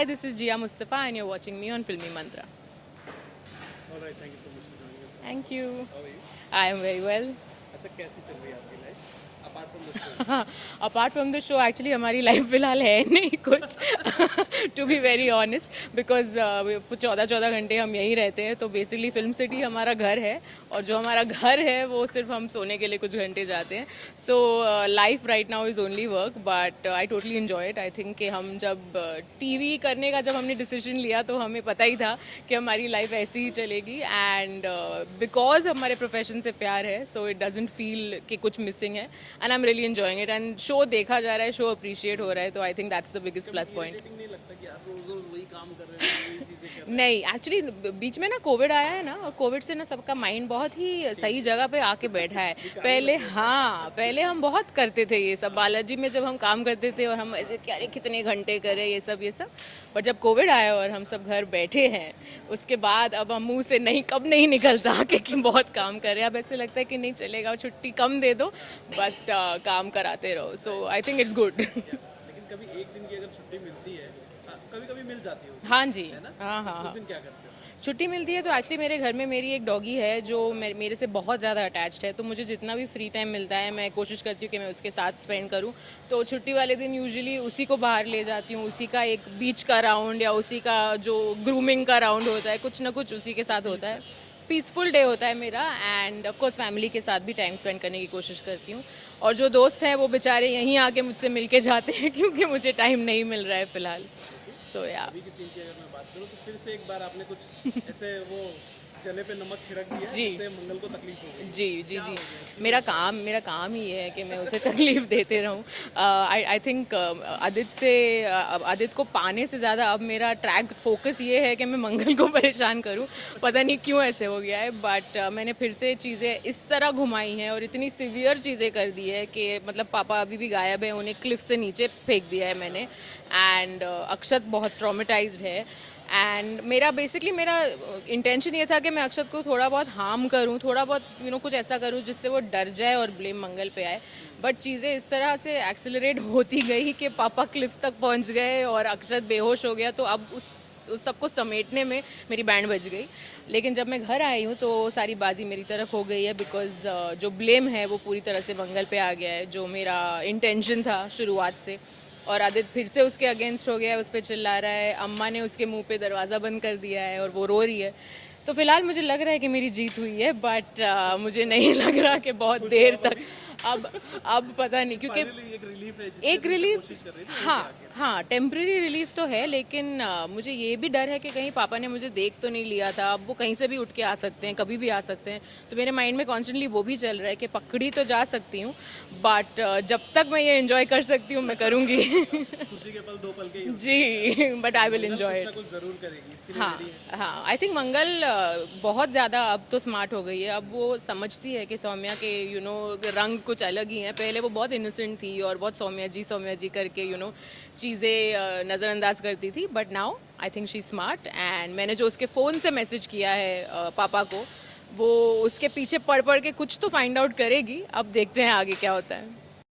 Hi, this is Jia Mustafa, and you're watching me on Filmy Mantra. All right, thank you so much for joining us. Thank you. How are you? I am very well. अच्छा कैसी चल रही है आपकी life apart from the show? Apart from the show actually हमारी life फिलहाल है नहीं कुछ to be very honest because 14-14 घंटे हम यहीं रहते हैं, तो बेसिकली फिल्म सिटी हमारा घर है, और जो हमारा घर है वो सिर्फ हम सोने के लिए कुछ घंटे जाते हैं. So life right now is only work, but I totally enjoy it. I think कि हम जब टीवी करने का जब हमने डिसीजन लिया तो हमें पता ही था कि हमारी लाइफ ऐसी ही चलेगी, एंड बिकॉज हमारे प्रोफेशन से प्यार है, सो इट डजेंट फील कि कुछ मिसिंग है, and I am really enjoying it. And show देखा जा रहा है, शो अप्रिशिएट हो रहा है, तो I think that's the biggest plus point. Irritating नहीं लगता कि आप रोज रोज वही काम कर रहे हैं, वही चीजें कर रहे नहीं, एक्चुअली बीच में ना कोविड आया है ना, और कोविड से ना सबका माइंड बहुत ही सही जगह पे आके बैठा है. पहले हम बहुत करते थे ये सब. बालाजी में जब हम काम करते थे और हम ऐसे कि अरे कितने घंटे करे ये सब, बट जब कोविड आया और हम सब घर बैठे हैं, उसके बाद अब हम मुंह से कब नहीं निकलता कि बहुत काम कर रहे हैं. अब ऐसे लगता है कि नहीं चलेगा, छुट्टी कम दे दो, बट काम कराते रहो. सो आई थिंक इट्स गुड. हैं. लेकिन कभी एक दिन की अगर छुट्टी मिलती है, कभी कभी मिल जाती है, हाँ जी, है ना? हाँ. उस दिन क्या करते हो? छुट्टी मिलती है तो एक्चुअली मेरे घर में मेरी एक डॉगी है जो मेरे से बहुत ज़्यादा अटैच्ड है, तो मुझे जितना भी फ्री टाइम मिलता है मैं कोशिश करती हूँ कि मैं उसके साथ स्पेंड करूँ. तो छुट्टी वाले दिन यूजुअली उसी को बाहर ले जाती हूँ, उसी का एक बीच का राउंड या उसी का जो ग्रूमिंग का राउंड होता है, कुछ ना कुछ उसी के साथ होता है. पीसफुल डे होता है मेरा, एंड ऑफ कोर्स फैमिली के साथ भी टाइम स्पेंड करने की कोशिश करती हूँ. और जो दोस्त हैं वो बेचारे यहीं आके मुझसे मिल के जाते हैं क्योंकि मुझे टाइम नहीं मिल रहा है फ़िलहाल. सो या अभी की सीन की अगर मैं बात करूँ तो फिर से एक बार आपने कुछ ऐसे वो चने पे नमक छिड़क दिया जी. जिससे मंगल को तकलीफ हो गई. जी. मेरा काम ही ये है कि मैं उसे तकलीफ देते रहूं. आई थिंक आदित्य को पाने से ज़्यादा अब मेरा ट्रैक फोकस ये है कि मैं मंगल को परेशान करूं. पता नहीं क्यों ऐसे हो गया है, बट मैंने फिर से चीज़ें इस तरह घुमाई हैं और इतनी सिवियर चीज़ें कर दी है कि मतलब पापा अभी भी गायब है, उन्हें क्लिफ से नीचे फेंक दिया है मैंने, एंड अक्षत बहुत ट्रॉमेटाइज्ड है. एंड मेरा इंटेंशन ये था कि मैं अक्षत को थोड़ा बहुत हार्म करूं, थोड़ा बहुत कुछ ऐसा करूं जिससे वो डर जाए और ब्लेम मंगल पे आए. बट चीज़ें इस तरह से एक्सेलरेट होती गई कि पापा क्लिफ तक पहुंच गए और अक्षत बेहोश हो गया, तो अब उस सबको समेटने में मेरी बैंड बज गई. लेकिन जब मैं घर आई हूँ तो सारी बाजी मेरी तरफ हो गई है, बिकॉज जो ब्लेम है वो पूरी तरह से मंगल पे आ गया है, जो मेरा इंटेंशन था शुरुआत से. और आदित्य फिर से उसके अगेंस्ट हो गया है, उस पर चिल्ला रहा है. अम्मा ने उसके मुंह पे दरवाज़ा बंद कर दिया है और वो रो रही है. तो फिलहाल मुझे लग रहा है कि मेरी जीत हुई है, बट मुझे नहीं लग रहा कि बहुत देर तक. अब पता नहीं, क्योंकि Finally एक रिलीफ है एक रिलीफ, कोशिश कर रही थी. हाँ टेम्प्रेरी रिलीफ तो है, लेकिन मुझे ये भी डर है कि कहीं पापा ने मुझे देख तो नहीं लिया था. अब वो कहीं से भी उठ के आ सकते हैं, कभी भी आ सकते हैं. तो मेरे माइंड में कॉन्स्टेंटली वो भी चल रहा है कि पकड़ी तो जा सकती हूँ, बट जब तक मैं ये एंजॉय कर सकती हूँ मैं करूँगी. खुशी के पल दो पल के ही होते जी, बट आई विल हैं. एंजॉय कुछ ना इट. कुछ जरूर करेगी, इसके लिए हाँ रेडी है. हाँ, आई थिंक मंगल बहुत ज़्यादा अब तो स्मार्ट हो गई है. अब वो समझती है कि सौम्या के रंग कुछ अलग ही हैं. पहले वो बहुत इनोसेंट थी और बहुत सौम्या जी करके चीज़ें नज़रअंदाज करती थी, but now I think she smart. And मैंने जो उसके फ़ोन से मैसेज किया है पापा को, वो उसके पीछे पढ़ के कुछ तो फाइंड आउट करेगी. अब देखते हैं आगे क्या होता है.